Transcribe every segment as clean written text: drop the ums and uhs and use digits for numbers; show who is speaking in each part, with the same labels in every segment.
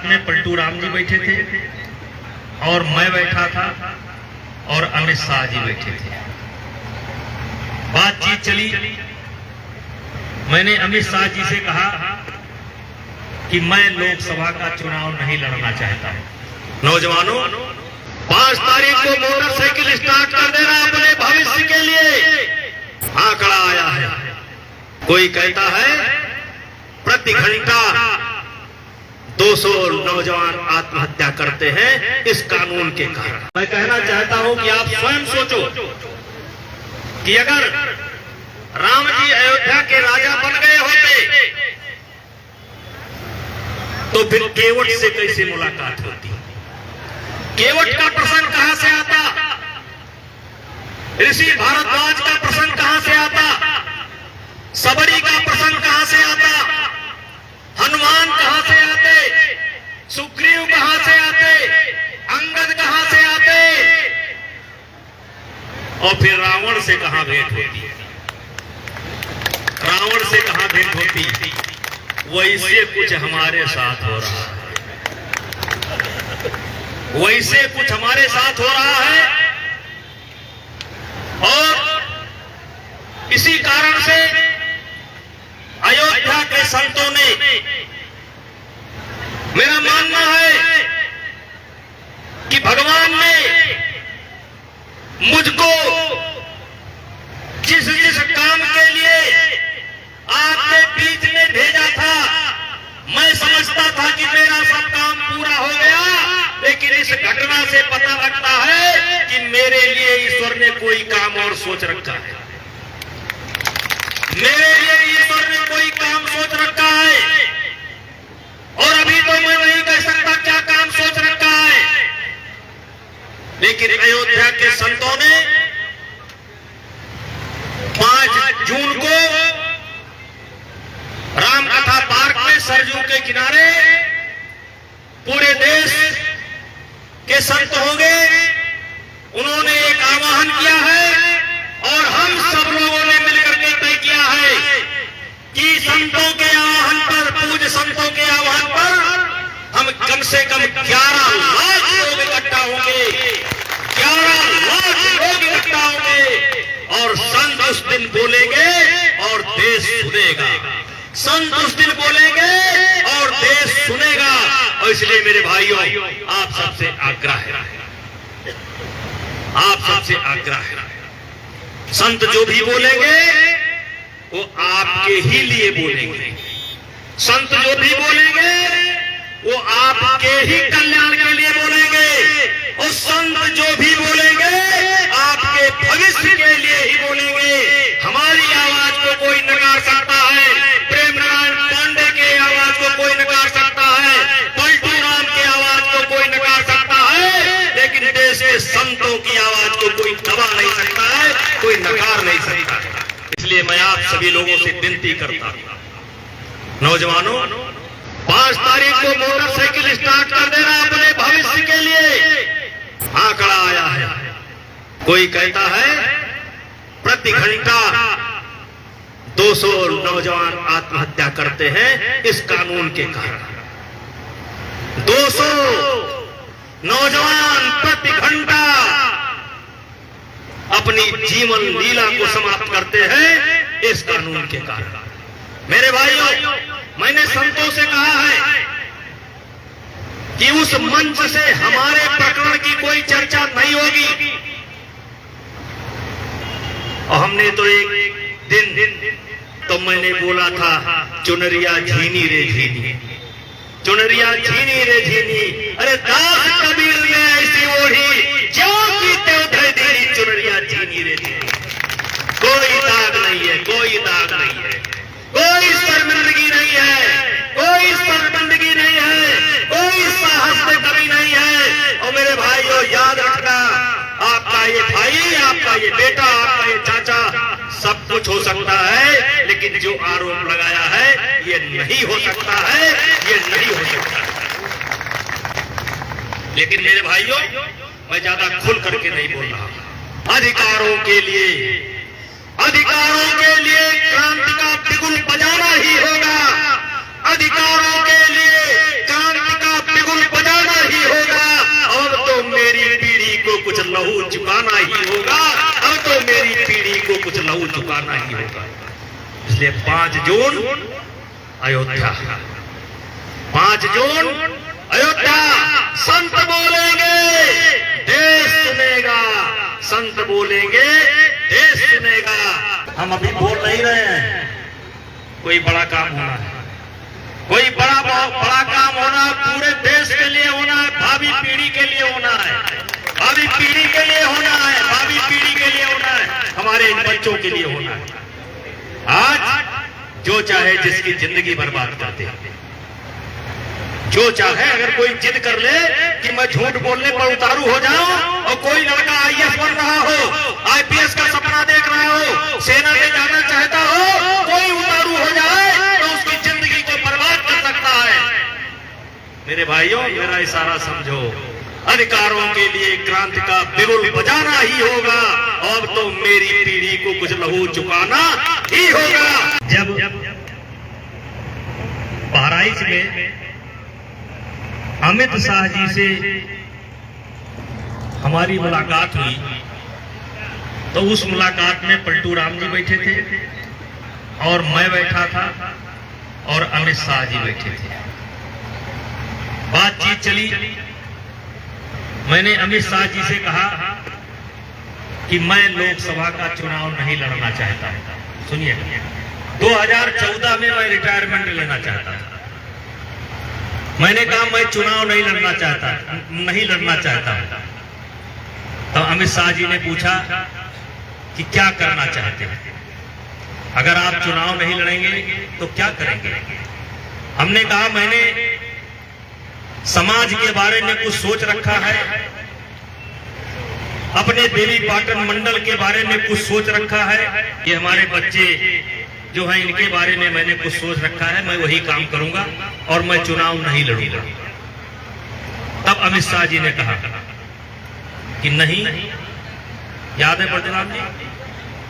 Speaker 1: साथ में पलटू राम जी बैठे थे और मैं बैठा था और अमित शाह जी बैठे थे। बातचीत चली। मैंने अमित शाह जी से कहा कि मैं लोकसभा का चुनाव नहीं लड़ना चाहता। नौजवानों, 5 तारीख को मोटरसाइकिल स्टार्ट कर देना अपने भविष्य के लिए। आंकड़ा आया है, कोई कहता है प्रति घंटा 200 नौजवान आत्महत्या करते हैं इस कानून के कारण। मैं कहना चाहता हूं कि आप स्वयं सोचो कि अगर राम जी अयोध्या के राजा बन गए होते तो फिर केवट से कैसे मुलाकात होती? केवट का प्रसंग कहां से आता? ऋषि भारद्वाज का प्रसंग कहां से आता? सबरी का प्रसंग कहां से आता? हनुमान कहां से आते? सुग्रीव कहां से आते? अंगद कहां से आते? और फिर रावण से कहां भेंट होती? रावण से कहां भेंट होती? वैसे कुछ हमारे साथ हो रहा है, वैसे कुछ हमारे साथ हो रहा है। और इसी कारण से अयोध्या के संतों ने, मेरा मानना है कि भगवान ने मुझको जिस जिस काम के लिए आपके बीच में भेजा था, मैं समझता था कि मेरा सब काम पूरा हो गया, लेकिन इस घटना से पता लगता है कि मेरे लिए ईश्वर ने कोई काम और सोच रखा है। मेरे लिए ईश्वर ने कोई काम सोच रखा है और अभी तो मैं नहीं कह सकता क्या काम सोच रखा है। लेकिन अयोध्या के संतों ने 5 जून को राम कथा पार्क में सरजू के किनारे पूरे देश के संत होंगे, उन्होंने एक आह्वान किया है और हम सब लोगों ने मिलकर के तय किया है कि संतों के आह्वान पर, पूज्य संतों के आह्वान पर हम कम से कम 11 लाख लोग इकट्ठा होंगे, 11 लाख लोग इकट्ठा होंगे और संत उस दिन बोलेंगे और देश सुनेगा। संत उस दिन बोलेंगे और देश सुनेगा। और इसलिए मेरे भाइयों, आप सबसे आग्रह है, आप सबसे आग्रह है, संत जो भी बोलेंगे वो आपके ही लिए बोलेंगे। संत जो भी बोलेंगे वो आपके ही कल्याण के लिए बोलेंगे। और संत जो भी बोलेंगे आपके भविष्य के लिए ही बोलेंगे। हमारी आवाज को कोई नकार सकता है, प्रेम नारायण पांडे के आवाज को कोई नकार सकता है, पलटू राम की आवाज को कोई नकार सकता है, लेकिन देश के संतों की आवाज को कोई दबा नहीं सकता है, कोई नकार नहीं सकता है। इसलिए मैं आप सभी लोगों से विनती करता हूं, नौजवानों, 5 तारीख को मोटरसाइकिल स्टार्ट कर देना अपने भविष्य के लिए। आंकड़ा आया है, कोई कहता है प्रति घंटा 200 नौजवान आत्महत्या करते हैं इस कानून के कारण। 200 नौजवान प्रति घंटा अपनी जीवन लीला को समाप्त करते हैं इस कानून के कारण। मेरे भाइयों, मैंने संतों से कहा है कि उस मंच से हमारे प्रकरण की कोई चर्चा नहीं होगी। और हमने तो एक दिन तो मैंने बोला था, चुनरिया झीनी रे झीनी, चुनरिया झीनी रे झीनी, अरे दास कबीर ने ऐसी ओढ़ी जो कीते उधर दीनी, चुनरिया झीनी रे झीनी। कोई दाग नहीं है, कोई दाग नहीं है, कोई शर्मिंदगी नहीं है, कोई शर्मिंदगी नहीं है, कोई साहस से कमी नहीं है। और मेरे भाइयों, याद रखना, आपका ये भाई, आपका ये बेटा, आपका ये चाचा, सब कुछ हो सकता है, लेकिन जो आरोप लगाया है ये नहीं हो सकता है, ये नहीं हो सकता है। लेकिन मेरे भाइयों, मैं ज्यादा खुल करके नहीं बोल रहा। अधिकारों के लिए, अधिकारों के लिए क्रांति का बिगुल बजाना ही होगा। अधिकारों के लिए क्रांति का चुकाना ही होगा। इसलिए 5 जून अयोध्या, 5 जून अयोध्या। संत बोलेंगे देश सुनेगा, संत बोलेंगे देश सुनेगा। हम अभी बोल नहीं रहे हैं, कोई बड़ा काम होना है, कोई बड़ा काम होना है, पूरे देश के लिए होना है, भावी पीढ़ी के लिए होना है, भावी पीढ़ी के लिए होना है, भावी पीढ़ी के लिए होना है, हमारे इन बच्चों के लिए होना है। आज जो चाहे जिसकी जिंदगी बर्बाद करते हैं, जो चाहे अगर कोई जिद कर ले कि मैं झूठ बोलने पर उतारू हो जाऊं, और कोई लड़का IAS बन रहा हो, IPS का सपना देख रहा हो, सेना में जाना चाहता हो, कोई उतारू हो जाए तो उसकी जिंदगी को बर्बाद कर सकता है। मेरे भाइयों, मेरा इशारा समझो, अधिकारों के लिए क्रांति का बिगुल बजाना ही होगा, और तो मेरी पीढ़ी को कुछ लहू चुकाना ही होगा। जब बहराइच में अमित शाह जी से हमारी मुलाकात हुई, तो उस मुलाकात में पलटू राम जी बैठे थे और मैं बैठा था और अमित शाह जी बैठे थे। बातचीत चली। मैंने अमित शाह जी से कहा कि मैं लोकसभा का चुनाव नहीं लड़ना चाहता। सुनिए, 2014 में मैं रिटायरमेंट लेना चाहता था। मैंने कहा मैं चुनाव नहीं लड़ना चाहता। तो अमित शाह जी ने पूछा कि क्या करना चाहते हैं, अगर आप चुनाव नहीं लड़ेंगे तो क्या करेंगे। हमने कहा मैंने समाज के बारे में कुछ सोच रखा है, अपने देवी पाटन मंडल के बारे में कुछ सोच रखा है, ये हमारे बच्चे जो है इनके बारे में मैंने कुछ सोच रखा है, मैं वही काम करूंगा और मैं चुनाव नहीं लड़ूंगा। तब अमित शाह जी ने कहा कि नहीं, याद है परशुराम जी,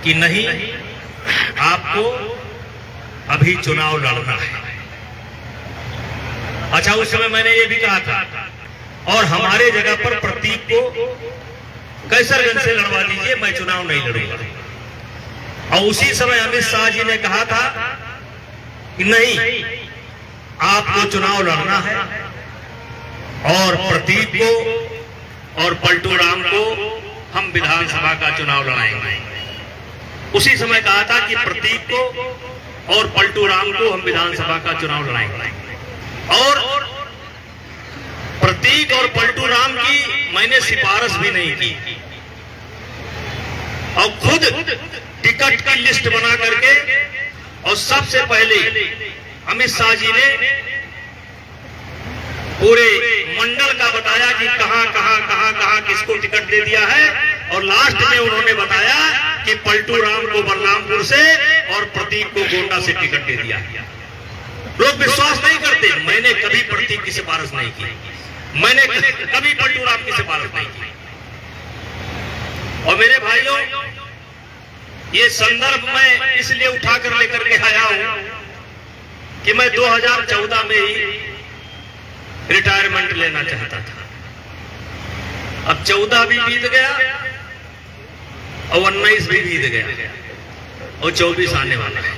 Speaker 1: कि नहीं, आपको अभी चुनाव लड़ना है। अच्छा, उस समय मैंने ये भी कहा था, और हमारे जगह पर प्रतीक को कैसरगंज से लड़वा दीजिए, मैं चुनाव नहीं लड़ूंगा। और उसी समय अमित शाह जी ने कहा था कि नहीं, आपको चुनाव लड़ना है और प्रतीक को और पलटू राम को हम विधानसभा का चुनाव लड़ाएंगे। उसी समय कहा था कि प्रतीक को और पलटू राम को हम विधानसभा का चुनाव लड़ाएंगे। और प्रतीक और पलटू राम की मैंने सिफारिश भी नहीं की, और खुद टिकट की लिस्ट बना करके, और सबसे पहले अमित शाह जी ने पूरे मंडल का बताया कि कहां किसको टिकट दे दिया है, और लास्ट में उन्होंने बताया कि पलटू राम को बलरामपुर से और प्रतीक को गोंडा से टिकट दे दिया। लोग विश्वास नहीं करते, मैंने कभी प्रतीक की सिफारिश नहीं की, मैंने कभी पलटू राम की सिफारिश नहीं की। और मेरे भाइयों, ये संदर्भ मैं इसलिए उठाकर लेकर के आया हूं कि मैं 2014 में ही रिटायरमेंट लेना चाहता था। अब 14 भी बीत गया और 19 भी बीत गया और 24 आने वाला है।